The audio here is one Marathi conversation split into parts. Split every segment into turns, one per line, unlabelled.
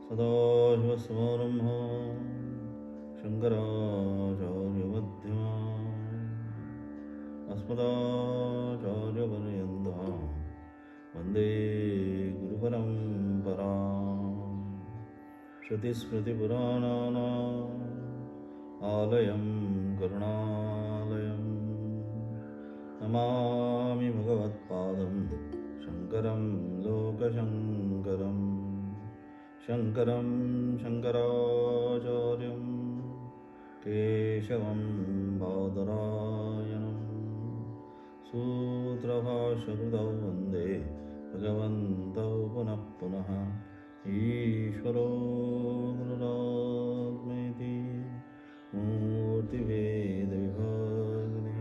सदाशिवसमारम्भां शङ्कराचार्यमध्यमाम् अस्मदाचार्यपर्यन्तां वन्दे गुरुपरम्पराम्। श्रुतिस्मृतिपुराणानाम् आलयं करुणालयं नमामि भगवत्पादं शङ्करं लोकशङ्करम्। शङ्करं शङ्कराचार्यं केशवं बादरायणं सूत्रभाष्यकृतौ वन्दे भगवन्तौ पुनः पुनः। ईश्वरो गुरुरात्मेति मूर्तिभेदविभागिने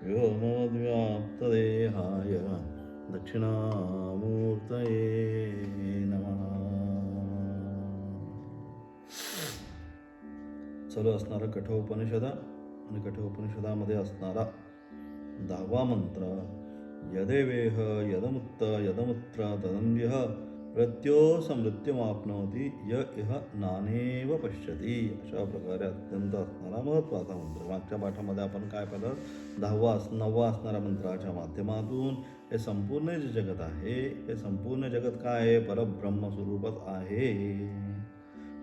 व्योमोद्व्याप्तदेहाय दक्षिणामूर्तये नमः. चालू असणारा कठोपनिषद आणि कठोपनिषदामध्ये असणारा 10वा मंत्र, यदेवेह यदमुत्त यदमुत्र तदन्यः प्रत्योस मृत्युमाप्नोति य इह नानेव पश्यति. अशा प्रकारे अत्यंत असणारा महत्त्वाचा मंत्र. मागच्या पाठामध्ये आपण काय पाहिलं, 9वा असणाऱ्या मंत्राच्या माध्यमातून हे संपूर्ण जे जगत आहे, हे संपूर्ण जगत काय आहे, परब्रह्म स्वरूपच आहे.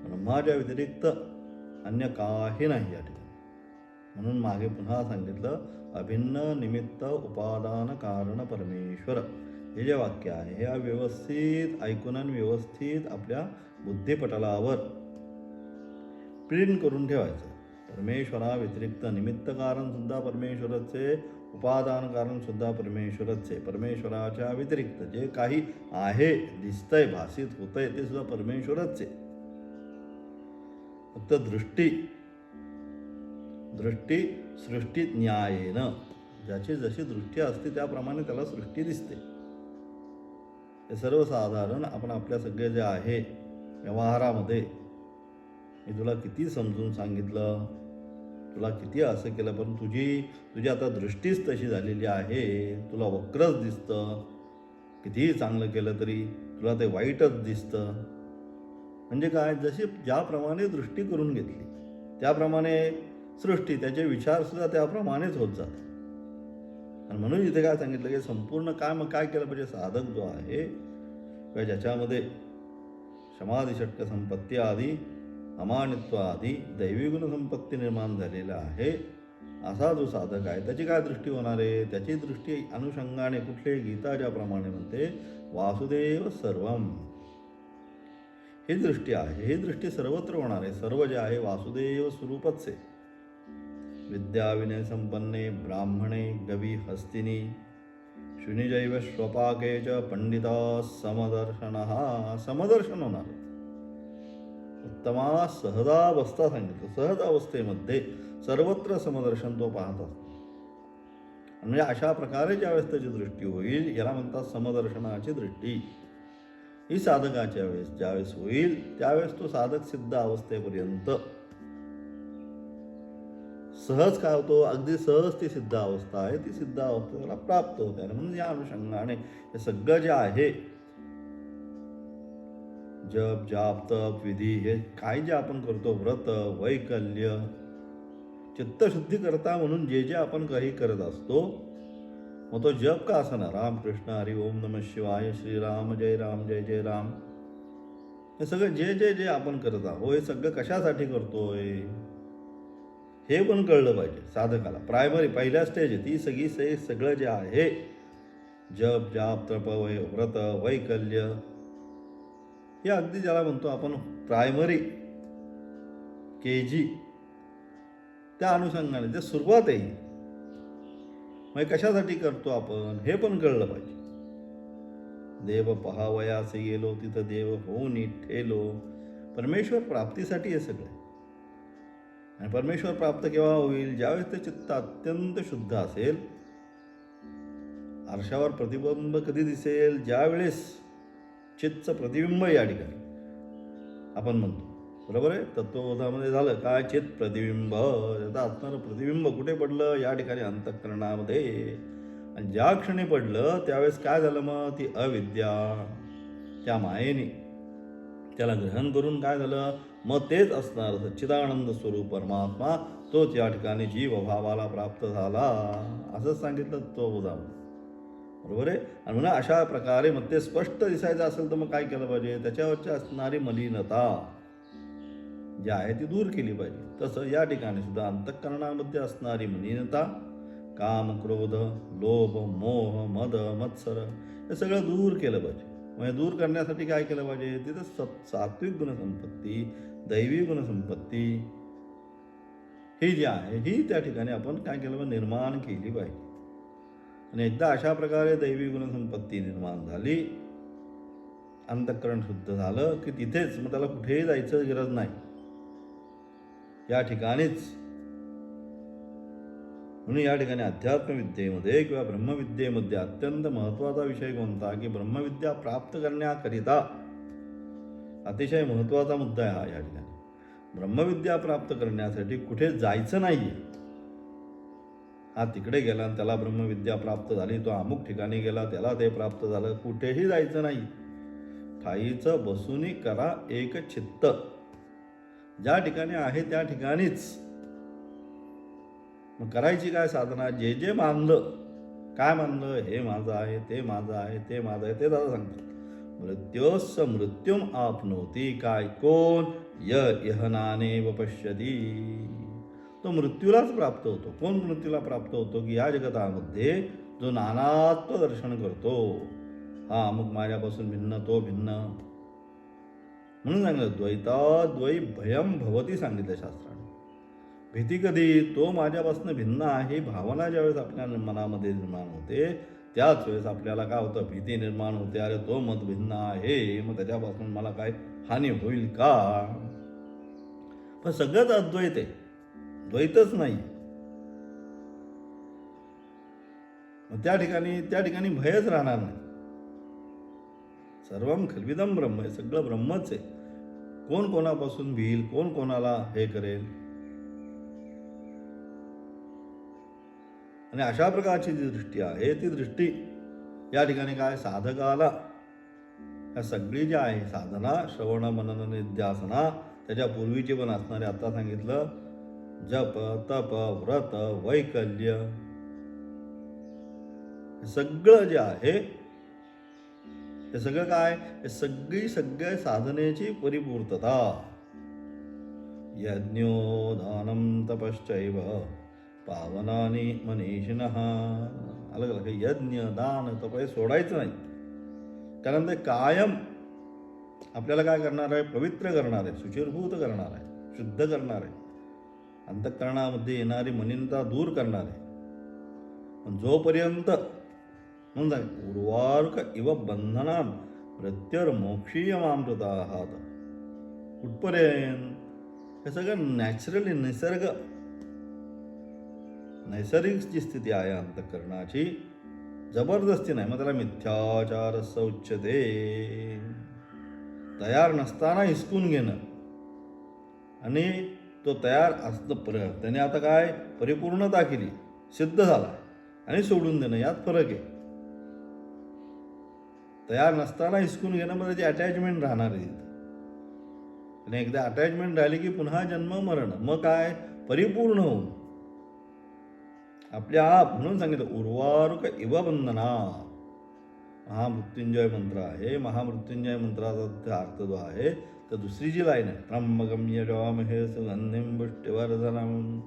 ब्रह्माच्या व्यतिरिक्त अन्य काही नाही या ठिकाणी. म्हणून मागे पुन्हा सांगितलं, अभिन्न निमित्त उपादान कारण परमेश्वर. हे जे वाक्य आहे हे व्यवस्थित ऐकून आणि व्यवस्थित आपल्या बुद्धिपटलावर प्रिंट करून ठेवायचं. परमेश्वरा व्यतिरिक्त निमित्त कारण सुद्धा परमेश्वराचे, उपादान कारण सुद्धा परमेश्वराचे. परमेश्वराच्या व्यतिरिक्त जे काही आहे, दिसतंय, भासित होतंय, ते सुद्धा परमेश्वराचे. फक्त दृष्टी सृष्टी न्यायेनं, ज्याची जशी दृष्टी असते त्याप्रमाणे त्याला सृष्टी दिसते. हे सर्वसाधारण आपण आपल्या सगळे जे आहे व्यवहारामध्ये, मी तुला किती समजून सांगितलं, तुला किती असं केलं, पण तुझी आता दृष्टीच तशी झालेली आहे. तुला वक्रच दिसतं. कितीही चांगलं केलं तरी तुला ते वाईटच दिसतं. म्हणजे काय, जशी ज्याप्रमाणे दृष्टी करून घेतली त्याप्रमाणे सृष्टी, त्याचे विचारसुद्धा त्याप्रमाणेच होत जातात. आणि म्हणून इथे काय सांगितलं की संपूर्ण काय केलं पाहिजे, साधक जो आहे किंवा ज्याच्यामध्ये समाधी षटक संपत्ती आदी, अमानित्व आदी दैवी गुणसंपत्ती निर्माण झालेला आहे, असा जो साधक आहे त्याची काय दृष्टी होणार आहे, त्याची दृष्टी अनुषंगाने कुठले, गीता ज्याप्रमाणे म्हणते वासुदेव सर्वम, ही दृष्टी आहे. ही दृष्टी सर्वत्र होणार आहे. सर्व जे आहे वासुदेव स्वरूपच आहे. विद्या विनय संपन्ने ब्राह्मणे गवी हस्तिनी शुनिजैव स्वपाके च पंडिता समदर्शन. हा समदर्शन होणार आहे. उत्तमा सहजावस्था सांगितलं. सहज अवस्थेमध्ये सर्वत्र समदर्शन तो पाहत असतो. म्हणजे अशा प्रकारे ज्यावेळेस त्याची दृष्टी होईल, याला म्हणतात समदर्शनाची दृष्टी. ही साधकाच्या वेळेस ज्यावेळेस होईल त्यावेळेस तो साधक सिद्ध अवस्थेपर्यंत सहज काय होतो, अगदी सहज ती सिद्ध अवस्था आहे, ती सिद्ध अवस्था त्याला प्राप्त होते. आणि म्हणून या अनुषंगाने हे सगळं जे आहे, जप जाप तप विधी, हे काही जे आपण करतो, व्रत वैकल्य, चित्तशुद्धी करता म्हणून जे जे आपण काही करत असतो, मग तो जप का असना, राम कृष्ण हरी ओम नमः शिवाय, श्रीराम जय राम जय जय राम, हे सगळं जे आपण करत आहोत, हे सगळं कशासाठी करतोय हे पण कळलं पाहिजे साधकाला. प्रायमरी पहिल्या स्टेज ती सगळं जे आहे, जप जाप तप व्रत वैकल्य, हे अगदी ज्याला म्हणतो आपण प्रायमरी KG, त्या अनुषंगाने ते सुरुवात आहे. मग कशासाठी करतो आपण हे पण कळलं पाहिजे. देव पहावयासे गेलो तिथं देव होऊन ठेलो. परमेश्वर प्राप्तीसाठी हे सगळं. आणि परमेश्वर प्राप्त केव्हा होईल, ज्यावेळेस ते चित्त अत्यंत शुद्ध असेल. आरशावर प्रतिबिंब कधी दिसेल, ज्यावेळेस चित्तचं प्रतिबिंब या ठिकाणी आपण म्हणतो, बरोबर आहे. तत्वबोधामध्ये झालं काय, चित्त प्रतिबिंब, त्याचा असणारं प्रतिबिंब कुठे पडलं, या ठिकाणी अंतःकरणामध्ये. आणि ज्या क्षणी पडलं त्यावेळेस काय झालं, मग ती अविद्या, त्या मायेने त्याला ग्रहण करून काय झालं, मग तेच असणार सच्चिदानंद स्वरूप परमात्मा तोच या ठिकाणी जीवभावाला प्राप्त झाला, असंच सांगितलं तो उदाहरण. बरोबर आहे. आणि म्हणून अशा प्रकारे मग ते स्पष्ट दिसायचं असेल तर मग काय केलं पाहिजे, त्याच्यावरची असणारी मलिनता जी आहे ती दूर केली पाहिजे. तसं या ठिकाणी सुद्धा अंतःकरणामध्ये असणारी मलिनता, काम, क्रोध, लोभ, मोह, मद, मत्सर हे सगळं दूर केलं पाहिजे. म्हणजे दूर करण्यासाठी काय केलं पाहिजे, तिथं सात्विक गुणसंपत्ती, दैवी गुणसंपत्ती ही जी आहे ही त्या ठिकाणी आपण काय केलं पाहिजे, निर्माण केली पाहिजे. आणि एकदा अशा प्रकारे दैवी गुणसंपत्ती निर्माण झाली, अंतःकरण शुद्ध झालं की तिथेच मग त्याला कुठेही जायचं गरज नाही. या ठिकाणीच म्हणून या ठिकाणी अध्यात्मविद्येमध्ये किंवा ब्रह्मविद्येमध्ये अत्यंत महत्त्वाचा विषय कोणता, की ब्रह्मविद्या प्राप्त करण्याकरिता अतिशय महत्त्वाचा मुद्दा आहे हा. या ठिकाणी ब्रह्मविद्या प्राप्त करण्यासाठी कुठे जायचं नाही. हा तिकडे गेला आणि त्याला ब्रह्मविद्या प्राप्त झाली, तो अमुक ठिकाणी गेला त्याला ते प्राप्त झालं, कुठेही जायचं नाही. ठाईचं बसूनी करा एक चित्त, ज्या ठिकाणी आहे त्या ठिकाणीच. मग करायची काय साधना, जे जे मानलं, काय मानलं, हे माझं आहे, ते माझं आहे, ते माझं आहे, ते दादा सांगतात. मृत्योस्स मृत्युम आपनोती, काय कोण, यहनानेव पश्यती, तो मृत्यूलाच प्राप्त होतो. कोण मृत्यूला प्राप्त होतो, की या जगतामध्ये जो नानात्व दर्शन करतो, हा अमुक माझ्यापासून भिन्न, तो भिन्न. म्हणून सांगितलं द्वैताद्वै भयम भवती, सांगितलं शास्त्राने. भीती कधी, तो माझ्यापासून भिन्न आहे भावना ज्यावेळेस आपल्या मनामध्ये निर्माण होते, त्याच वेळेस आपल्याला काय होतं, भीती निर्माण होते. अरे तो मत भिन्न आहे, मग त्याच्यापासून मला काय हानी होईल का. पण सगळंच अद्वैत आहे, द्वैतच नाही. मग त्या ठिकाणी भयच राहणार नाही. सर्वम खल्विदम ब्रह्म आहे, सगळं ब्रह्मच आहे. कोण कोणापासून भिईल, कोण कोणाला हे करेल. आणि अशा प्रकारची जी दृष्टी आहे ती दृष्टी या ठिकाणी काय, साधकाला या सगळी जी आहे साधना, श्रवण, मनन, निध्यासना, त्याच्या पूर्वीची पण असणारे, आता सांगितलं जप, तप, व्रत, वैकल्य, सगळं जे आहे हे सगळं काय, हे सगळ्या साधनेची परिपूर्तता. यज्ञो दानं तपश्चैव पावनानि मनीषिणः. अलग अलग यज्ञ, दान, तप हे सोडायचं नाही. कारण ते कायम आपल्याला काय करणार आहे, पवित्र करणार आहे, शुचिर्भूत करणार आहे, शुद्ध करणार आहे, अंतःकरणामध्ये येणारी मलिनता दूर करणार आहे. पण जोपर्यंत म्हणून उर्वारुक इव बंधनान प्रत्यर्मोक्षीयमामृताहात, कुठपर्यंत, हे सगळं नॅचरली नैसर्गिक जी स्थिती आहे अंतःकरणाची, जबरदस्ती नाही. मग त्याला मिथ्याचार उच्यते, तयार नसताना हिसकून घेणं आणि तो तयार असणं, त्याने आता काय परिपूर्णता केली, सिद्ध झाला, आणि सोडून देणं यात फरक आहे. तयार नसताना हिसकून घेणं मध्ये त्याची अटॅचमेंट राहणार आहे. आणि एकदा अटॅचमेंट राहिली की पुन्हा जन्म मरण, मग काय परिपूर्ण होऊन आपल्या आप. म्हणून सांगितलं उर्वारुक इव बंधना. महामृत्युंजय मंत्र आहे, महामृत्युंजय मंत्राचा अर्थ जो आहे तर दुसरी जी लाईन आहे, त्र्यंबकं यजामहे सुगंधिं पुष्टिवर्धनम्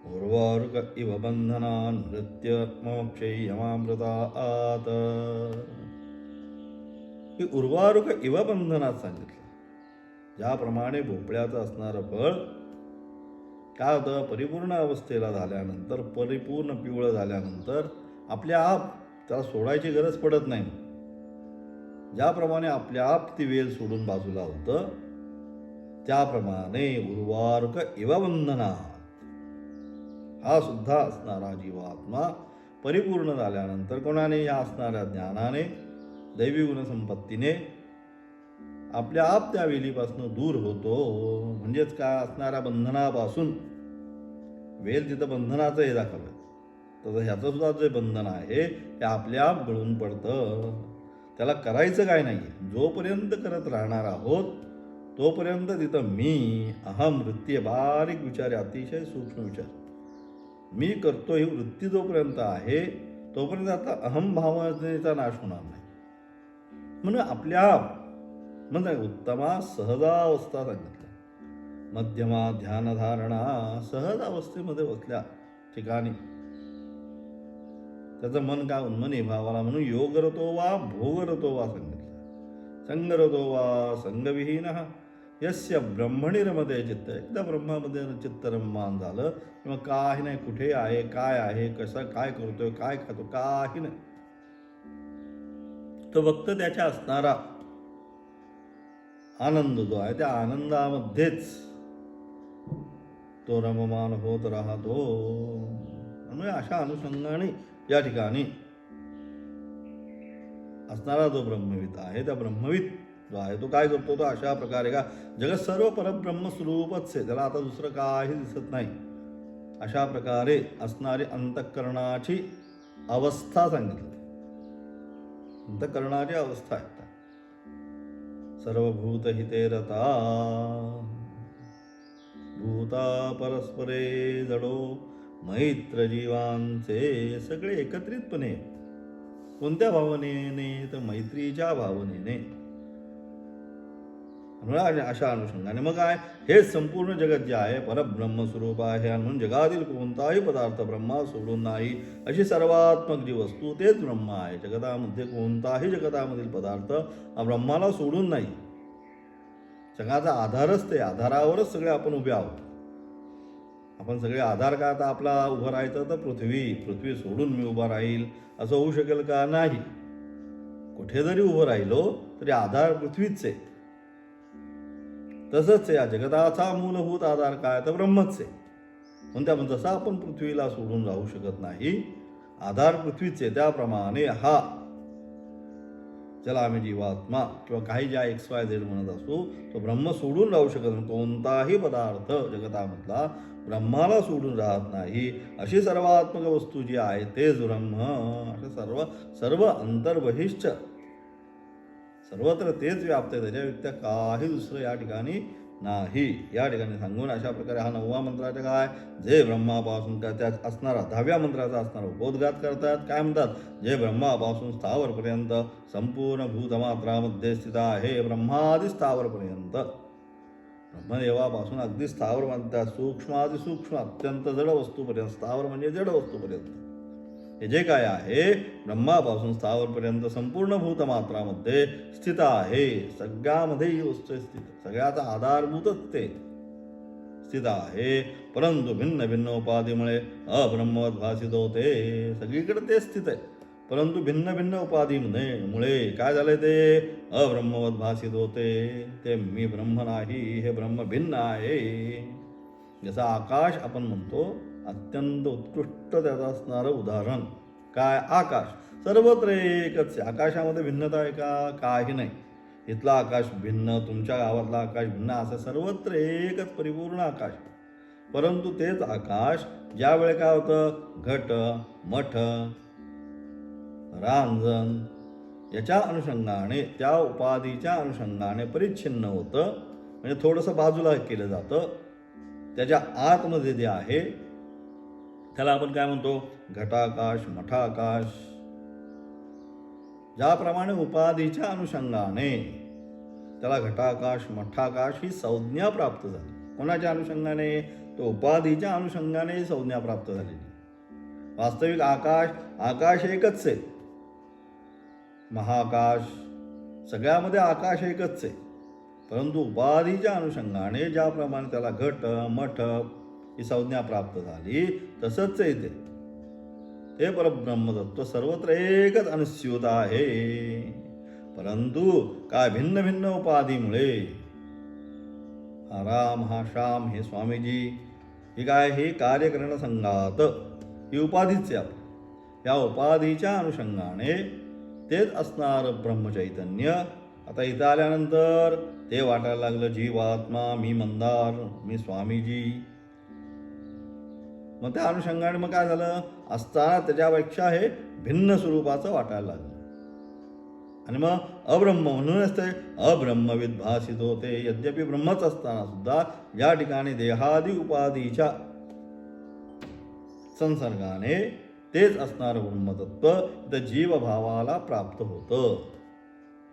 उर्वारुक इव बंधनान् मृत्युर्मोक्षयमामृतात्. ही उर्वारुक इव बंधनात सांगितलं. ज्याप्रमाणे भोपळ्याचं असणारं फळ काय होतं, परिपूर्ण अवस्थेला झाल्यानंतर, परिपूर्ण पिवळं झाल्यानंतर आपल्या आप त्याला सोडायची गरज पडत नाही. ज्याप्रमाणे आपल्या आप ती वेल सोडून बाजूला होतं, त्याप्रमाणे उर्वारुक इव बंधनात हा सुद्धा असणारा जीवात्मा परिपूर्ण झाल्यानंतर कोणाने, या असणाऱ्या ज्ञानाने, दैवी गुणसंपत्तीने आपल्या आप त्या वेलीपासून दूर होतो. म्हणजेच काय, असणाऱ्या बंधनापासून. वेल तिथं बंधनाचं हे दाखवलं, तसं ह्याचं सुद्धा जे बंधन आहे ते आपल्या आप गळून पडतं. त्याला करायचं काय नाही. जोपर्यंत करत राहणार आहोत तोपर्यंत तिथं मी, अहम, वृत्ती, बारीक विचार, अतिशय सूक्ष्म विचार, मी करतो ही वृत्ती जोपर्यंत आहे तोपर्यंत आता अहम भावनेचा नाश होणार नाही. म्हणून आपल्या म्हणजे उत्तमा सहजावस्था सांगितल्या. मध्यमा ध्यानधारणा, सहज अवस्थेमध्ये बसल्या ठिकाणी त्याचं मन काय उन्मनी भावाला, म्हणून योगरतो वा भोगरतो वा सांगितलं. संगरतो वा संगविहीन यस्य ब्रह्मणी रमते चित्त. एकदा ब्रह्मामध्ये चित्त रममान झालं किंवा काही नाही, कुठे आहे, काय आहे, कसं काय करतोय, काय खातो, काही नाही, तो फक्त त्याच्या असणारा आनंद जो आहे त्या आनंदामध्येच तो रममान होत राहतो. म्हणजे अशा अनुषंगाने या ठिकाणी असणारा जो ब्रह्मविद आहे, त्या ब्रह्मविद जो आहे तो काय करतो, तो अशा प्रकारे का जगत सर्व परब्रह्म स्वरूपच आहे, त्याला आता दुसरं काही दिसत नाही, अशा प्रकारे असणारी अंतःकरणाची अवस्था सांगितली. अंतःकरणाची अवस्था आहे सर्वभूत हिते रता, भूता परस्परे जडो, मैत्र जीवांचे सगळे एकत्रितपणे. कोणत्या भावनेने, तर मैत्रीच्या भावनेने. अशा अनुषंगाने मग काय, हे संपूर्ण जगत जे आहे परब्रह्म स्वरूप आहे, म्हणून जगातील कोणताही पदार्थ ब्रह्मा सोडून नाही, अशी सर्वात्मक जी वस्तू तेच ब्रह्म आहे. जगतामध्ये कोणताही जगतामधील पदार्थ हा ब्रह्माला सोडून नाही. जगाचा आधारच ते, आधारावरच सगळे आपण उभे आहोत. आपण सगळे आधार का आता आपला उभं राहायचं तर पृथ्वी सोडून मी उभा राहील असं होऊ शकेल का? नाही. कुठे जरी उभं राहिलो तरी आधार पृथ्वीच आहे. तसंच या जगताचा मूलभूत आधार काय, तर ब्रह्मच आहे. म्हणून जसं आपण पृथ्वीला सोडून राहू शकत नाही, आधार पृथ्वीच आहे, त्याप्रमाणे हा ज्याला आम्ही जीवात्मा किंवा काही ज्या XYZ म्हणत असू, तो ब्रह्म सोडून राहू शकत नाही. कोणताही पदार्थ जगतामधला ब्रह्माला सोडून राहत नाही. अशी सर्वात्मक वस्तू जी आहे तेच ब्रह्म. असं सर्व अंतर्बहिष्ठ सर्वत्र तेच व्याप्त आहे, त्याच्या व्यक्त काही दुसरं या ठिकाणी नाही. या ठिकाणी सांगून अशा प्रकारे हा 9व्या मंत्राचा काय, जे ब्रह्मापासून काय त्यात असणारा 10व्या मंत्राचा असणारा उपोद्घात करतात. काय म्हणतात, जे ब्रह्मापासून स्थावरपर्यंत संपूर्ण भूतमात्रामध्ये स्थित आहे. ब्रह्मादी स्थावरपर्यंत, ब्रह्मदेवापासून अगदी स्थावर म्हणतात, सूक्ष्मातिसूक्ष्म अत्यंत जड वस्तूपर्यंत. स्थावर म्हणजे जड वस्तूपर्यंत हे जे काय आहे ब्रह्मापासून स्थावरपर्यंत संपूर्ण भूतमात्रामध्ये स्थित आहे. सगळ्यामध्ये ही वस्तू स्थित, सगळ्याचा आधारभूतच ते स्थित आहे. परंतु भिन्न भिन्न उपाधीमुळे अब्रह्मवत भासित होते. सगळीकडे ते स्थित आहे, परंतु भिन्न भिन्न उपाधीमुळे काय झालंय, ते अब्रह्मवत भासित होते. ते मी ब्रह्म नाही, हे ब्रह्म भिन्न आहे. जसं आकाश आपण म्हणतो, अत्यंत उत्कृष्ट त्याचं असणारं उदाहरण काय, आकाश. सर्वत्र एकच आहे. आकाशामध्ये भिन्नता आहे का? काही नाही. इथला आकाश भिन्न, तुमच्या गावातला आकाश भिन्न, असं सर्वत्र एकच परिपूर्ण आकाश. परंतु तेच आकाश ज्यावेळे काय होतं, घट, मठ, रांजण याच्या अनुषंगाने, त्या उपाधीच्या अनुषंगाने परिच्छिन्न होतं. म्हणजे थोडंसं बाजूला केलं जातं. त्याच्या आतमध्ये जे आहे त्याला आपण काय म्हणतो, घटाकाश, मठाकाश. ज्याप्रमाणे उपाधीच्या अनुषंगाने त्याला घटाकाश, मठाकाश ही संज्ञा प्राप्त झाली. कोणाच्या अनुषंगाने? तो उपाधीच्या अनुषंगाने ही संज्ञा प्राप्त झालेली. वास्तविक आकाश एकच आहे. महाकाश, सगळ्यामध्ये आकाश एकच आहे. परंतु उपाधीच्या अनुषंगाने ज्याप्रमाणे त्याला घट, मठ ही संज्ञा प्राप्त झाली, तसंच आहे ते परब्रह्मतत्व सर्वत्र एकच अनुस्यूत आहे. परंतु काय, भिन्न भिन्न उपाधीमुळे हा राम, हा श्याम, हे स्वामीजी, ही काय, हे कार्यकरण संघात ही उपाधीच आहे. या उपाधीच्या अनुषंगाने तेच असणार ब्रह्मचैतन्य. आता इथं आल्यानंतर ते वाटायला लागलं जीवात्मा, मी मंदार, मी स्वामीजी. मग त्या अनुषंगाने मग काय झालं, असताना त्याच्यापेक्षा हे भिन्न स्वरूपाचं वाटायला लागलं. आणि मग अब्रह्म म्हणूनच ते अब्रह्मविद भासित होते. यद्यपि ब्रह्मच असताना सुद्धा या ठिकाणी देहादी उपाधीच्या संसर्गाने तेच असणारं ब्रह्मतत्व तर जीवभावाला प्राप्त होतं.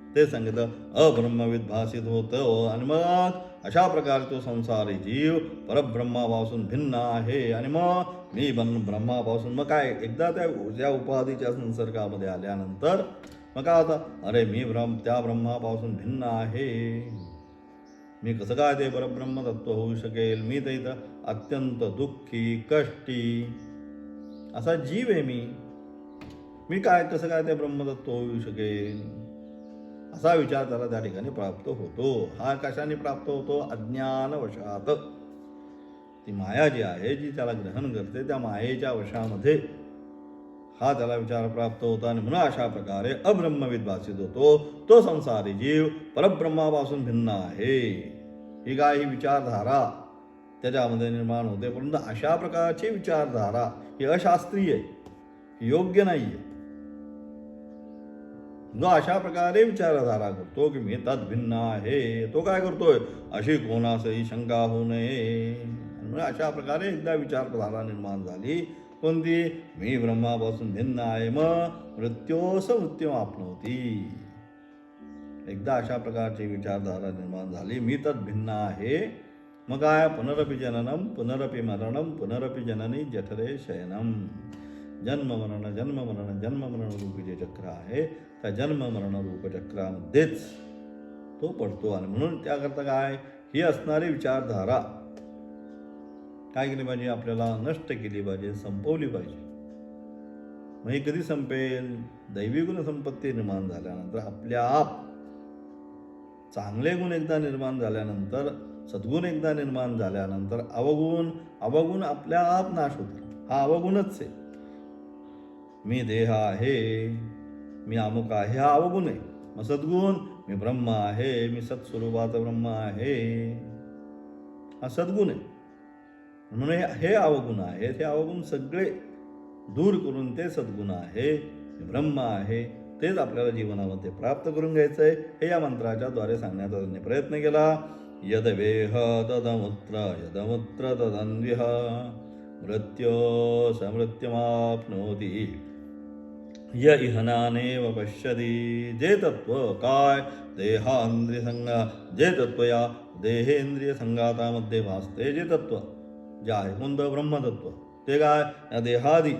ते सांगितलं अब्रह्मविद भासित होतं. आणि मग अशा प्रकारे तो संसारी जीव परब्रह्मापासून भिन्न आहे. आणि मग मी ब्रह्मापासून मग काय एकदा त्या उपाधीच्या संसर्गामध्ये आल्यानंतर मग काय होतं, अरे मी त्या ब्रह्मापासून भिन्न आहे. मी कसं काय ते परब्रह्म तत्व होऊ शकेल. मी तर इथं अत्यंत दुःखी कष्टी असा जीव आहे. मी काय कसं काय ते ब्रह्मतत्व होऊ शकेल असा विचार त्याला त्या ठिकाणी प्राप्त होतो. हा कशाने प्राप्त होतो, अज्ञानवशात. ती माया जी आहे जी त्याला ग्रहण करते त्या मायेच्या वशामध्ये हा त्याला विचार प्राप्त होतो. आणि म्हणून अशा प्रकारे अब्रह्मविद भासित होतो. तो संसारी जीव परब्रह्मापासून भिन्न आहे. ही काय ही विचारधारा त्याच्यामध्ये निर्माण होते. परंतु अशा प्रकारची विचारधारा ही अशास्त्रीय आहे, ही योग्य नाही आहे. जो अशा प्रकारे विचारधारा करतो की मी तद भिन्न आहे, तो काय करतोय, अशी कोणासही शंका होऊ नये. म्हणजे अशा प्रकारे एकदा विचारधारा निर्माण झाली कोणती, मी ब्रह्मापासून भिन्न आहे, मग मृत्योस मृत्यू आपणवती. एकदा अशा प्रकारची विचारधारा निर्माण झाली, मी तद भिन्न आहे, मग काय, पुनरपि जननम पुनरपि मरणम पुनरपि जननी जठरे शयनम. जन्म मरण रूपी जे चक्र आहे त्या जन्म मरण रूप चक्रामध्येच तो पडतो. आणि म्हणून त्याकरता काय, ही असणारी विचारधारा काय केली पाहिजे, आपल्याला नष्ट केली पाहिजे, संपवली पाहिजे. मग ही कधी संपेल, दैवी गुण संपत्ती निर्माण झाल्यानंतर, आपल्या आप चांगले गुण एकदा निर्माण झाल्यानंतर, सद्गुण एकदा निर्माण झाल्यानंतर अवगुण आपल्या आप नाश होतील. हा अवगुणच आहे. मी देह आहे, मी अमुक आहे, हा अवगुण आहे. मग सद्गुण, मी ब्रह्म आहे, मी सत्स्वरूपाचा ब्रह्म आहे, हा सद्गुण आहे. म्हणून हे अवगुण आहे, हे अवगुण सगळे दूर करून ते सद्गुण आहे, ब्रह्म आहे, तेच आपल्याला जीवनामध्ये प्राप्त करून घ्यायचं आहे. हे या मंत्राच्या द्वारे सांगण्याचा त्यांनी प्रयत्न केला. यदवेह तदमुत्र तदन्विह मृत्यो समृत्युमाप्नोति य इहनानेव पश्यति. जे तत्व काय, देहांद्रिय संघा, जे तत्व या देहेंद्रिय संघातामध्ये भासते, जे तत्व जे आहे कोणतं, ब्रह्मतत्व, ते काय या देहादी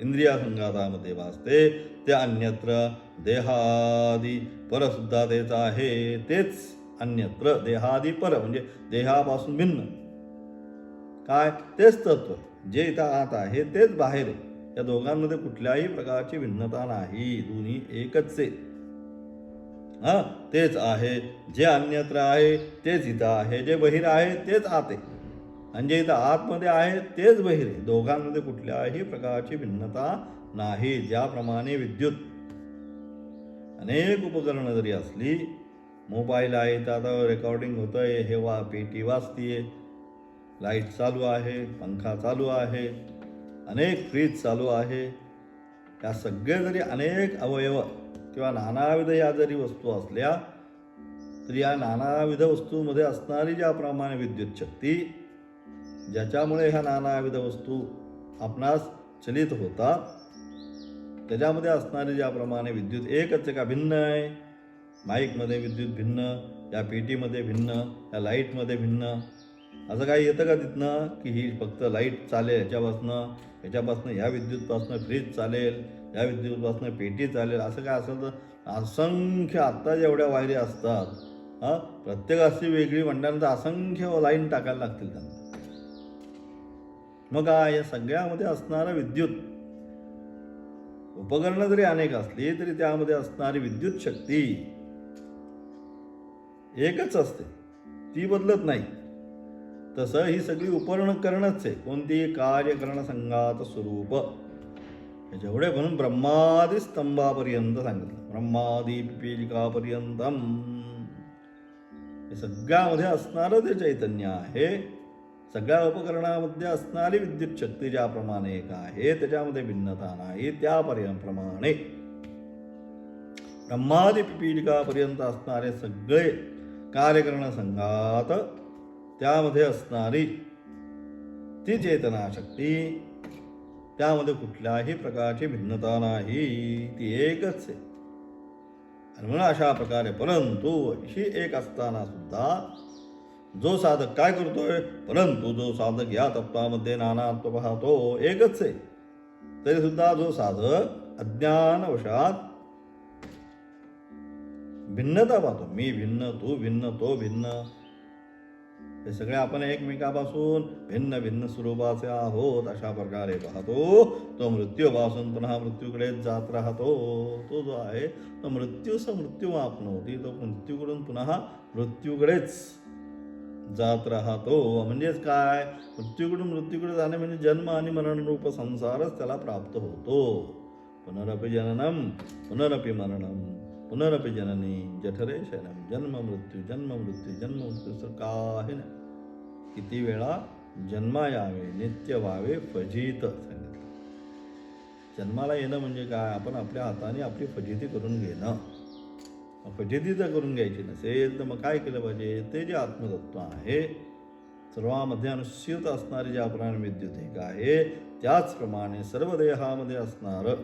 इंद्रिया संघातामध्ये भासते, ते अन्यत्र देहादी परसुद्धा तेच आहे. तेच अन्यत्र देहादी पर म्हणजे देहापासून भिन्न काय, तेच तत्व जे इथं आत आहे तेच बाहेर आहे. या दोघांमध्ये कुठल्याही प्रकारची भिन्नता नाही, दोन्ही एकच आहे. तेच आहे. जे अन्यत्र आहे तेच इथं आहे, जे बहिर आहे तेच आत आहे, आणि जे इथं आतमध्ये आहे तेच बहिर आहे. दोघांमध्ये कुठल्याही प्रकारची भिन्नता नाही. ज्याप्रमाणे विद्युत अनेक उपकरणं जरी असली, मोबाईल आहे तर आता रेकॉर्डिंग होतं आहे, हे पेटी वाजतीये, लाईट चालू आहे, पंखा चालू आहे, अनेक फ्रीज चालू आहे, या सगळे जरी अनेक अवयव किंवा नानाविध या जरी वस्तू असल्या तरी या नानाविध वस्तूमध्ये असणारी ज्याप्रमाणे विद्युत शक्ती, ज्याच्यामुळे ह्या नानाविध वस्तू आपणास चलित होतात, त्याच्यामध्ये असणारी ज्याप्रमाणे विद्युत एकच आहे का भिन्न आहे. माईकमध्ये विद्युत भिन्न, या पेटीमध्ये भिन्न, या लाईटमध्ये भिन्न, असं काही येतं का तिथनं की ही फक्त लाईट चालेल ह्याच्यापासनं ह्या विद्युतपासनं फ्रीज चालेल, या विद्युतपासनं पेटी चालेल, असं काय असेल तर असंख्य आत्ता जेवढ्या वायरी असतात प्रत्येकाची वेगळी म्हणल्यानंतर असंख्य लाईन टाकायला लागतील त्यांना. मग या सगळ्यामध्ये असणारं विद्युत उपकरणं जरी अनेक असली तरी त्यामध्ये असणारी विद्युत शक्ती एकच असते, ती बदलत नाही. तसं ही सगळी उपकरणच आहे. कोणती, कार्यकरण संघात स्वरूप. जेवढे म्हणून ब्रह्मादी स्तंभापर्यंत सांगितलं, ब्रह्मादी पिपीलिकापर्यंतम, हे सगळ्यामध्ये असणारं ते चैतन्य आहे. सगळ्या उपकरणामध्ये असणारी विद्युत शक्ती ज्याप्रमाणे एक आहे, त्याच्यामध्ये भिन्नता नाही, त्याप्रमाणे ब्रह्मादी पिपीलिकापर्यंत असणारे सगळे कार्यकरण संघात त्यामध्ये असणारी ती चेतनाशक्ती, त्यामध्ये कुठल्याही प्रकारची भिन्नता नाही, ती एकच आहे. आणि म्हणून अशा प्रकारे परंतु अशी एक असताना सुद्धा जो साधक काय करतोय, परंतु जो साधक या तत्वामध्ये नानात्व पाहतो एकच आहे, तरी सुद्धा जो साधक अज्ञानवशात भिन्नता पाहतो, मी भिन्न, तू भिन्न, तो भिन्न, हे सगळे आपण एकमेकापासून भिन्न भिन्न स्वरूपाचे आहोत अशा प्रकारे पाहतो, तो मृत्यूपासून पुन्हा मृत्यूकडे जात राहतो. तो जो आहे तो मृत्यूस मृत्यू आपणवती, तो मृत्यूकडून पुन्हा मृत्यूकडेच जात राहतो. म्हणजेच काय, मृत्यूकडून मृत्यूकडे जाणे म्हणजे जन्म आणि मरण रूप संसारच त्याला प्राप्त होतो. पुनरपि जननम पुनरपि मरणम पुनरपि जननी जठरे शयनम, जन्म मृत्यू जन्म मृत्यू जन्म मृत्यू, काही नाही. किती वेळा जन्मा यावे, नित्य व्हावे फजित सांगितलं. जन्माला येणं म्हणजे काय, आपण आपल्या हाताने आपली फजिती करून घेणं. फजिती जर करून घ्यायची नसेल तर मग काय केलं पाहिजे, ते जे आत्मतत्व आहे सर्वांमध्ये अनुस्यूत असणारे जे अपराण विद्युत एक आहे, त्याचप्रमाणे सर्व देहामध्ये असणारं,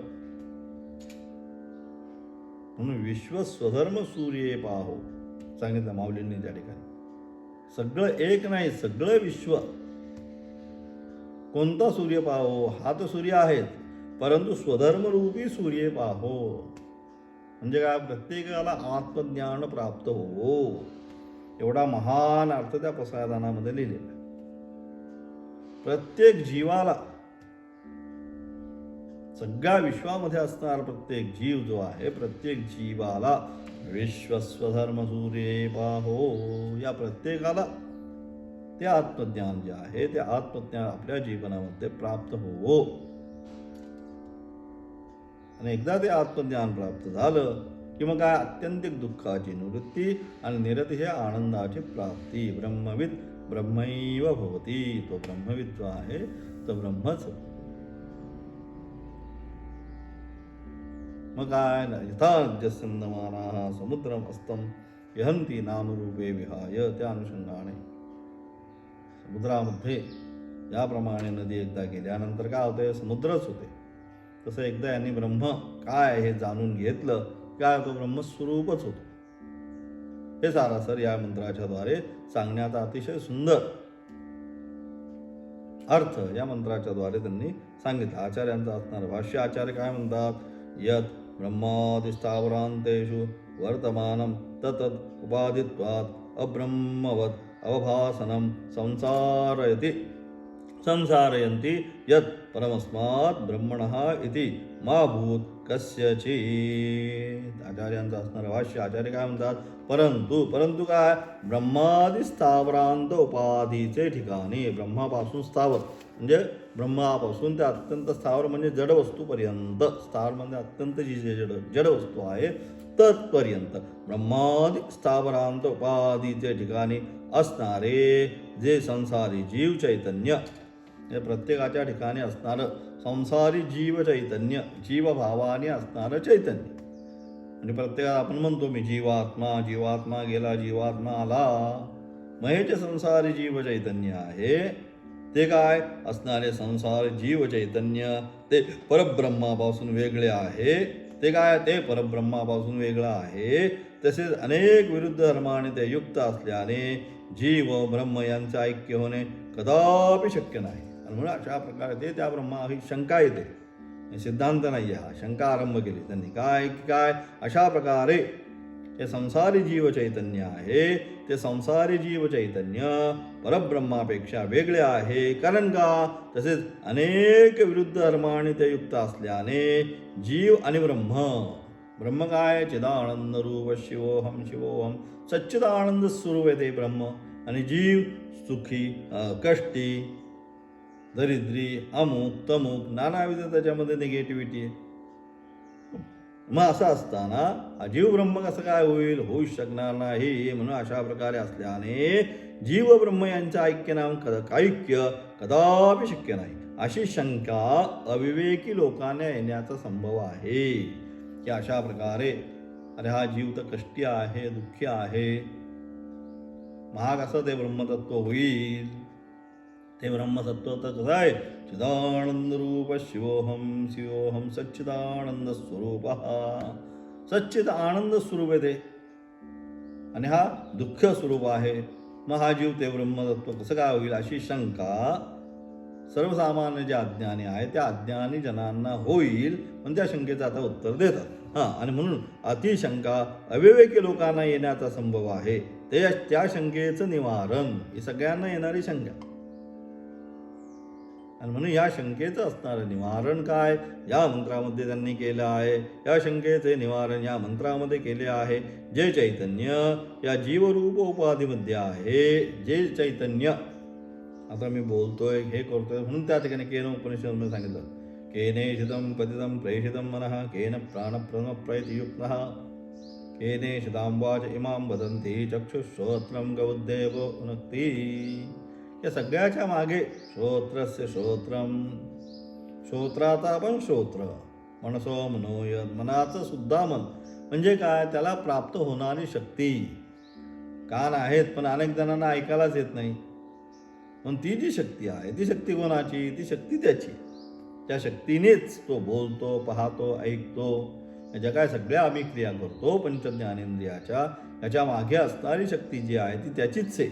म्हणून विश्व स्वधर्म सूर्ये पाहो सांगितलं माऊलींनी त्या ठिकाणी. सगळं एक नाही, सगळं विश्व. कोणता सूर्य पाहो, हा तर सूर्य आहेच, परंतु स्वधर्मरूपी सूर्य पाहो म्हणजे काय, प्रत्येकाला आत्मज्ञान प्राप्त हो, एवढा महान अर्थ त्या प्रसादानामध्ये लिहिलेला. प्रत्येक जीवाला, सगळ्या विश्वामध्ये असणारा प्रत्येक जीव जो आहे, प्रत्येक जीवाला विश्वस्वधर्म सूर्ये पाहो, या प्रत्येकाला ते आत्मज्ञान जे आहे ते आत्मज्ञान आपल्या जीवनामध्ये प्राप्त हो. आणि एकदा ते आत्मज्ञान प्राप्त झालं की मग काय, आत्यंतिक दुःखाची निवृत्ती आणि निरतिशय आनंदाची प्राप्ती. ब्रह्मविद ब्रह्मैव भवती, तो ब्रह्मविद जो आहे तो ब्रह्मच. मग काय, यथाजस्यन्दमानाः समुद्रम अस्तम यहंती नामरूपे विहाय, त्या अनुषंगाने समुद्रामध्ये ज्याप्रमाणे नदी एकदा गेल्यानंतर काय होते, समुद्रच होते, तसं एकदा यांनी ब्रह्म काय हे जाणून घेतलं, काय तो ब्रह्मस्वरूपच होतो. हे सारासर या मंत्राच्या द्वारे सांगण्याचा अतिशय सुंदर अर्थ या मंत्राच्या द्वारे त्यांनी सांगितलं. आचार्यांचं असणारं भाष्य, आचार्य काय म्हणतात, यत ब्रह्मादिस्थावरांतेषु वर्तमानं ततद उपाधित्वात् अब्रह्मवत् अवभासनं संसारयन्ति यत् परमस्मात् ब्रह्मणः इति मा भूत कस्यचित्. आचार्यांचं असणारं भाष्य, आचार्य काय म्हणतात, परंतु काय, ब्रह्मादी स्थावरांत उपाधीचे ठिकाणी, ब्रह्मापासून स्थावर म्हणजे ब्रह्मापासून ते अत्यंत स्थावर म्हणजे जड वस्तूपर्यंत, स्थावर म्हणजे अत्यंत जी जड वस्तू आहे तत्पर्यंत, ब्रह्मादी स्थावरांत उपाधीचे ठिकाणी असणारे जे संसारी जीव चैतन्य, हे प्रत्येकाच्या ठिकाणी असणारं संसारी जीव चैतन्य, जीवभावाने असणारं चैतन्य. म्हणजे प्रत्येकाला आपण म्हणतो मी जीवात्मा, जीवात्मा गेला, जीवात्मा आला, मग हे जे संसारी जीव चैतन्य आहे ते काय असणारे संसार जीव चैतन्य ते परब्रह्मापासून वेगळे आहे. ते काय, ते परब्रह्मापासून वेगळं आहे. तसेच अनेक विरुद्ध धर्माने ते युक्त असल्याने जीव व ब्रह्म यांचे ऐक्य होणे कदापि शक्य नाही. आणि म्हणून अशा प्रकारे ते त्या ब्रह्मा ही शंका येते, सिद्धांत नाही आहे, हा शंका आरंभ केली त्यांनी. काय अशा प्रकारे हे संसारी जीव चैतन्य आहे, ते संसारी जीव चैतन्य परब्रह्मापेक्षा वेगळे आहे. कारण का, तसेच अनेक विरुद्ध धर्माने ते युक्त असल्याने जीव आणि ब्रह्म काय, चिदानंद रूप शिवोहम सच्चिदानंद स्वरूप आहे ते ब्रह्म. आणि जीव सुखी, कष्टी, दरिद्री, अमुक तमुक नानाविध त्याच्यामध्ये निगेटिव्हिटी आहे. मग असं असताना जीव ब्रह्म कसं काय होऊ शकणार नाही. म्हणून अशा प्रकारे असल्याने जीव ब्रह्म यांचं ऐक्य कदापि शक्य नाही, अशी शंका अविवेकी लोकांना येण्याचा संभव आहे. की अशा प्रकारे अरे हा जीव तर कष्टी आहे, दुःखी आहे, महा कसं ते ब्रह्मतत्व होईल? ते ब्रह्मतत्व तर कसं आहे? चिदानंद रूप शिवोहम शिवोहम सच्चिदानंद स्वरूप, सच्चिद आनंद स्वरूप आहे ते, आणि हा दुःख स्वरूप आहे. मग हा जीव ते ब्रह्मतत्व कसं काय होईल, अशी शंका सर्वसामान्य जे अज्ञानी आहे त्या अज्ञानी जनांना होईल. पण त्या शंकेचं आता उत्तर देतात. आणि म्हणून अतिशंका अविवेकी लोकांना येण्याचा संभव आहे. ते त्या शंकेचं निवारण ही सगळ्यांना येणारी शंका, आणि म्हणून या शंकेचं असणारं निवारण काय या मंत्रामध्ये त्यांनी केलं आहे. या शंकेचे निवारण या मंत्रामध्ये केले आहे. जे चैतन्य या जीवरूप उपाधीमध्ये आहे, जे चैतन्य, आता मी बोलतोय हे करतोय म्हणून त्या ठिकाणी केन उपनिषदमध्ये सांगितलं, केनेशितं पतितं प्रेषितं मनः केन प्राणप्रणप्रयतियुक्तः केनेशितां वाच इमां वदन्ति चक्षुश्रोत्रं गवद्देव उनक्ती. या सगळ्याच्या मागे श्रोत्रस्य श्रोत्रम, श्रोत्राचा पण श्रोत्र, मनसो मनोयत, मनाचं सुद्धा मन म्हणजे काय, त्याला प्राप्त होणारी शक्ती. कान आहेत पण अनेक जणांना ऐकायलाच येत नाही. पण ती जी शक्ती आहे ती शक्ती कोणाची? ती शक्ती त्याची. त्या शक्तीनेच तो बोलतो, पाहतो, ऐकतो, याच्या काय सगळ्या आम्ही क्रिया करतो पंचज्ञानेंद्रियाच्या. याच्या मागे असणारी शक्ती जी आहे ती त्याचीच आहे.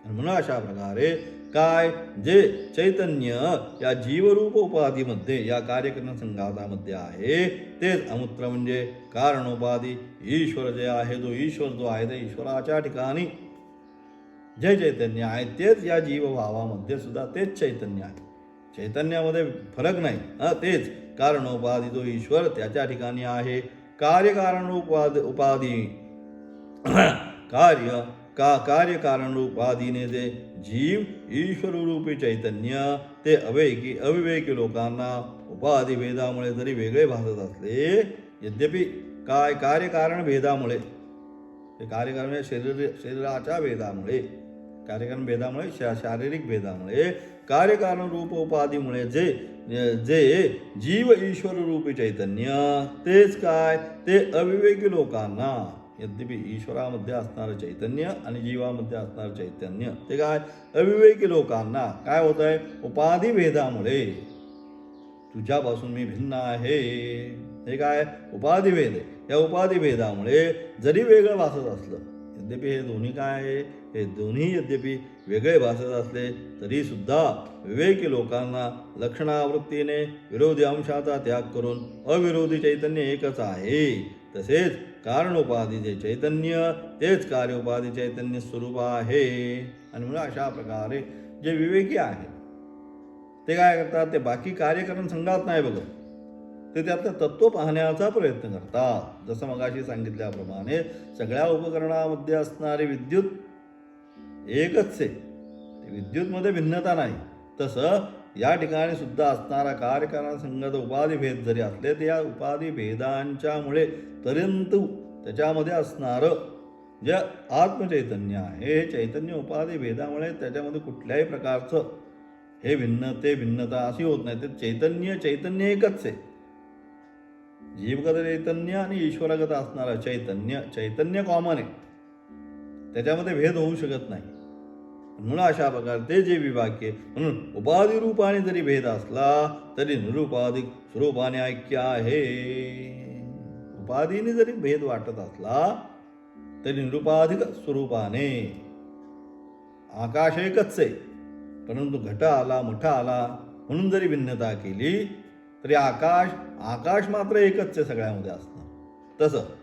म्हणून अशा प्रकारे काय, जे चैतन्य या जीवरूप उपाधीमध्ये या कार्यकरण संघातामध्ये आहे तेच अमूत्र म्हणजे कारणोपाधी ईश्वर जे आहे, जो ईश्वर जो आहे त्या ईश्वराच्या ठिकाणी जे चैतन्य आहे तेच या जीवभावामध्ये सुद्धा तेच चैतन्य आहे. चैतन्यामध्ये फरक नाही. तेच कारणोपाधी जो ईश्वर त्याच्या ठिकाणी आहे. कार्यकारण उपाधी कार्यकारण उपाधीने जे जीव ईश्वररूपी चैतन्य ते अविवेकी लोकांना उपाधी भेदामुळे जरी वेगळे भासत असले, यद्यपि काय कार्यकारण भेदामुळे, ते कार्यकारण शरीराच्या भेदामुळे, कार्यकारण भेदामुळे शारीरिक भेदामुळे, कार्यकारण रूप उपाधीमुळे जे जीव ईश्वर रूपी चैतन्य तेच काय, ते अविवेकी लोकांना, यद्यपि ईश्वरामध्ये असणारं चैतन्य आणि जीवामध्ये असणारं चैतन्य ते काय, अविवेकी लोकांना काय होत आहे, उपाधी भेदामुळे, तुझ्यापासून मी भिन्न आहे, हे काय उपाधी भेद आहे. या उपाधी भेदामुळे जरी वेगळं भासत असलं, यद्यपि हे दोन्ही काय आहे, हे दोन्ही यद्यपि वेगळे भासत असले तरी सुद्धा विवेकी लोकांना लक्षणावृत्तीने विरोधी अंशाचा त्याग करून अविरोधी चैतन्य एकच आहे. तसेच कारणोपाधीचे चैतन्य तेच कार्योपाधी चैतन्य स्वरूप आहे. आणि म्हणून अशा प्रकारे जे विवेकी आहे ते काय करतात, ते बाकी कार्यकरण संघात नाही बघत, ते त्यातलं तत्त्व पाहण्याचा प्रयत्न करतात. जसं मगाशी सांगितल्याप्रमाणे सगळ्या उपकरणामध्ये असणारी विद्युत एकच आहे, विद्युतमध्ये भिन्नता नाही. तसं या ठिकाणी सुद्धा असणारा कार्यकारण संगत उपाधी भेद जरी असले तर या उपाधी भेदांच्यामुळे परंतु त्याच्यामध्ये असणारं जे आत्मचैतन्य आहे, हे चैतन्य उपाधी भेदामुळे त्याच्यामध्ये कुठल्याही प्रकारचं हे भिन्न ते भिन्नता अशी होत नाही. ते चैतन्य एकच आहे. जीवगत चैतन्य आणि ईश्वरगत असणारं चैतन्य कॉमन आहे, त्याच्यामध्ये भेद होऊ शकत नाही. म्हणून अशा प्रकारे ते जे विभाग्य, म्हणून उपाधी रूपाने जरी भेद असला तरी निरुपाधिक स्वरूपाने ऐक्य आहे. उपाधीने जरी भेद वाटत असला तरी निरुपाधिक स्वरूपाने आकाश एकच आहे, परंतु घट आला मठ आला म्हणून जरी भिन्नता केली तरी आकाश मात्र एकच आहे सगळ्यामध्ये असणं. तसं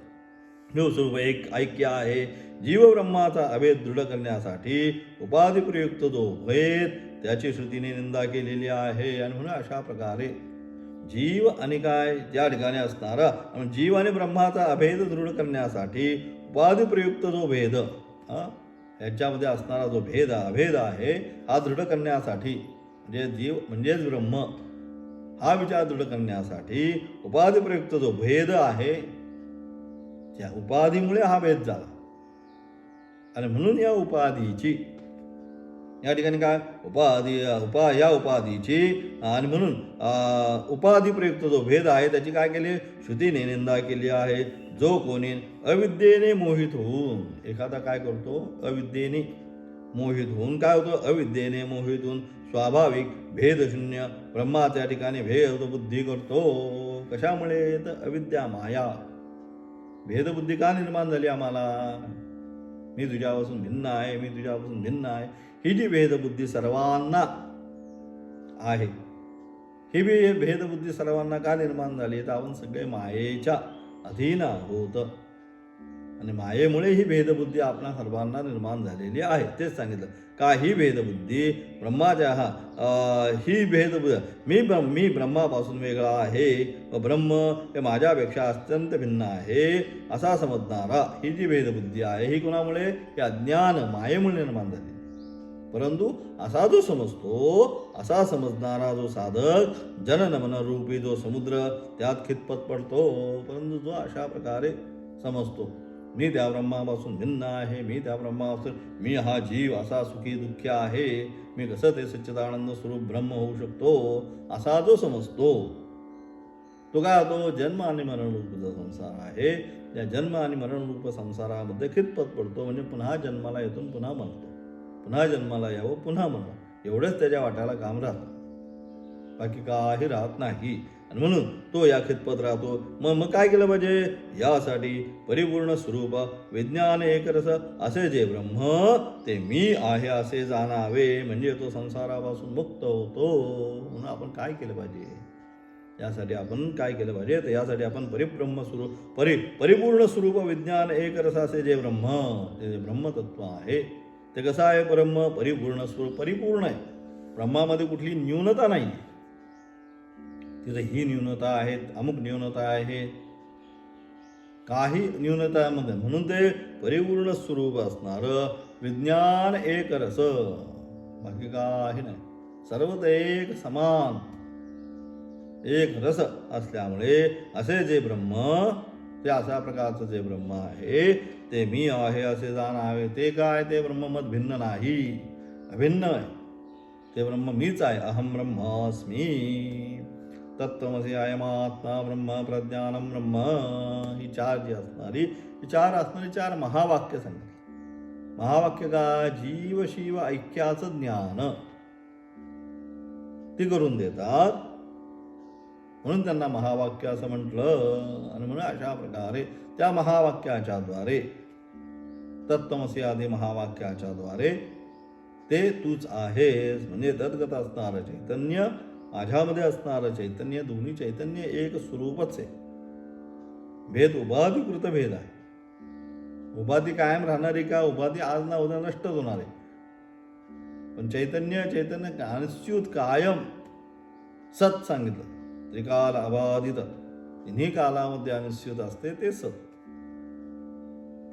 स्वरूप एक ऐक्य आहे. जीव ब्रह्माचा अभेद दृढ करण्यासाठी उपाधिप्रयुक्त जो भेद त्याची श्रुतीने निंदा केलेली आहे. आणि म्हणून अशा प्रकारे जीव आणि काय त्या ठिकाणी असणारा जीव आणि ब्रह्माचा अभेद दृढ करण्यासाठी उपाधिप्रयुक्त जो भेद याच्यामध्ये असणारा जो अभेद आहे हा दृढ करण्यासाठी, म्हणजे जीव म्हणजेच ब्रह्म हा विचार दृढ करण्यासाठी उपाधिप्रयुक्त जो भेद आहे त्या उपाधीमुळे हा भेद झाला. आणि म्हणून या उपाधीची या ठिकाणी काय या उपाधीची आणि म्हणून उपाधिप्रयुक्त जो भेद आहे त्याची काय केली, श्रुतीने निंदा केली आहे. जो कोणी अविद्येने मोहित होऊन, एखादा काय करतो अविद्येने मोहित होऊन, काय होतं अविद्येने मोहित होऊन स्वाभाविक भेदशून्य ब्रह्मा त्या ठिकाणी भेदबुद्धी करतो. कशामुळे? तर अविद्या माया. भेदबुद्धी का निर्माण झाली आम्हाला? मी तुझ्यापासून भिन्न आहे, मी तुझ्यापासून भिन्न आहे, ही जी भेदबुद्धी सर्वांना आहे, ही बी भेदबुद्धी सर्वांना का निर्माण झाली? तर आपण सगळे मायेच्या अधीन आहोत आणि मायेमुळे ही भेदबुद्धी आपल्या सर्वांना निर्माण झालेली आहे. तेच सांगितलं का ही भेदबुद्धी ब्रह्माच्या ही भेदबुद्धी मी ब्रह्मापासून वेगळा आहे व ब्रह्म हे माझ्यापेक्षा अत्यंत भिन्न आहे असा समजणारा ही जी भेदबुद्धी आहे, ही कोणामुळे? हे अज्ञान मायेमुळे निर्माण झाली. परंतु असा जो समजतो, असा समजणारा जो साधक जनन मन रूपी जो समुद्र त्यात खितपत पडतो. परंतु जो अशा प्रकारे समजतो मी त्या ब्रह्मापासून भिन्न आहे, मी त्या ब्रह्मापासून, मी हा जीव असा सुखी दुःखी आहे, मी कसं ते सच्चिदानंद स्वरूप ब्रह्म होऊ शकतो, असा जो समजतो तो काय होतो? जन्म आणि मरणरूप जो संसार आहे, या जन्म आणि मरणरूप संसारामध्ये खितपत पडतो. म्हणजे पुन्हा जन्माला येतून पुन्हा मरतो, पुन्हा जन्माला यावं पुन्हा मरणं, एवढंच त्याच्या वाट्याला काम राहतं, बाकी काही राहत नाही. आणि म्हणून तो या खितपत राहतो. मग काय केलं पाहिजे? यासाठी परिपूर्ण स्वरूप विज्ञान एकरस असे जे ब्रह्म ते मी आहे असे जाणावे, म्हणजे तो संसारापासून मुक्त होतो. म्हणून आपण काय केलं पाहिजे? यासाठी आपण काय केलं पाहिजे? तर यासाठी आपण परिब्रह्म स्वरूप परिपूर्ण स्वरूप विज्ञान एकरस असे जे ब्रह्म, ते जे ब्रह्मतत्व आहे ते कसं आहे? ब्रह्म परिपूर्ण स्वरूप, परिपूर्ण आहे. ब्रह्मामध्ये कुठली न्यूनता नाही, तिथे ही न्यूनता आहे, अमुक न्यूनता आहे, काही न्यूनतामध्ये, म्हणून ते परिपूर्ण स्वरूप असणारं विज्ञान एक रस, बाकी काही नाही, सर्व एक समान एक रस असल्यामुळे असे जे ब्रह्म, ते अशा प्रकारचं जे ब्रह्म आहे ते मी आहे असे जाणावे. ते काय? ते ब्रह्ममत भिन्न नाही, अभिन्न आहे. ते ब्रह्म मीच आहे. अहम ब्रह्मास्मी तत्त्वमसि अयमात्मा ब्रह्म प्रज्ञानम ब्रह्म. ही चार असणारी महावाक्य सांगितली. महावाक्य का? जीव शिव ऐक्याचं ज्ञान ती करून देतात, म्हणून त्यांना महावाक्य असं म्हटलं. आणि म्हणून अशा प्रकारे त्या महावाक्याच्या द्वारे, तत्त्वमसि आदी महावाक्याच्या द्वारे ते तूच आहेस, म्हणजे तद्गत असणारं चैतन्य, माझ्यामध्ये असणारं चैतन्य, दोन्ही चैतन्य एक स्वरूपच आहे. भेद उपाधिकृत भेद आहे. उपाधी कायम राहणारी का? उपाधी आज ना उद्या नष्ट होणार आहे, पण चैतन्य अनिश्चित कायम सत सांगितलं. त्रिकाल अबाधित, तिन्ही कालामध्ये अनिश्चित असते ते सत.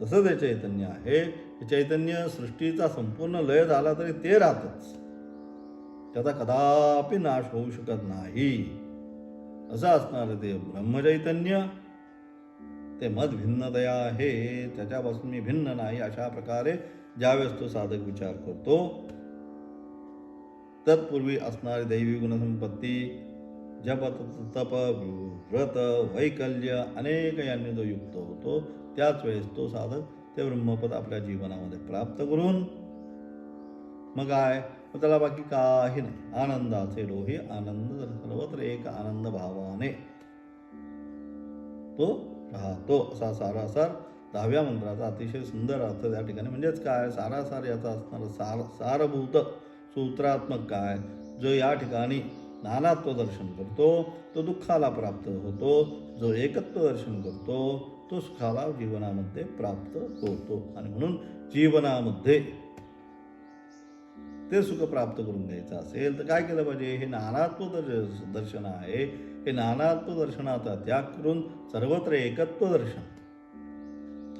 तसंच हे चैतन्य आहे. हे चैतन्य सृष्टीचा संपूर्ण लय झाला तरी ते राहतच, त्याचा कदापि नाश होऊ शकत नाही. असं असणार ते ब्रह्मचैतन्य, ते मत भिन्नतया आहे, त्याच्यापासून मी भिन्न नाही. अशा प्रकारे ज्यावेळेस तो साधक विचार करतो, तत्पूर्वी असणारी दैवी गुणसंपत्ती, जप तप व्रत वैकल्य अनेक यांनी जो युक्त होतो, त्याच वेळेस तो साधक ते ब्रह्मपद आपल्या जीवनामध्ये प्राप्त करून मग काय? मग त्याला बाकी काही नाही. आनंदाचे डोही आनंद, सर्वत्र एक आनंद भावाने तो राहतो. असा सारासार 10व्या मंत्राचा अतिशय सुंदर अर्थ त्या ठिकाणी. म्हणजेच काय? सारासार याचा असणारं सारभूत सूत्रात्मक काय? जो या ठिकाणी नानात्व दर्शन करतो तो दुःखाला प्राप्त होतो, जो एकत्व दर्शन करतो तो सुखाला जीवनामध्ये प्राप्त होतो. आणि म्हणून जीवनामध्ये ते सुख प्राप्त करून घ्यायचं असेल तर काय केलं पाहिजे? हे नानात्व दर्शन आहे, हे नानात्व दर्शनाचा त्याग करून सर्वत्र एकत्व दर्शन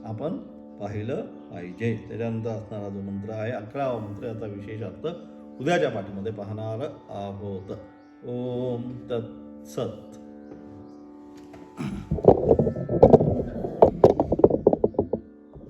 आपण पाहिलं पाहिजे. त्याच्यानंतर असणारा जो मंत्र आहे 11वा मंत्र, याचा विशेष अर्थ उद्याच्या पाठीमध्ये पाहणार आहोत. ओम तत्सत.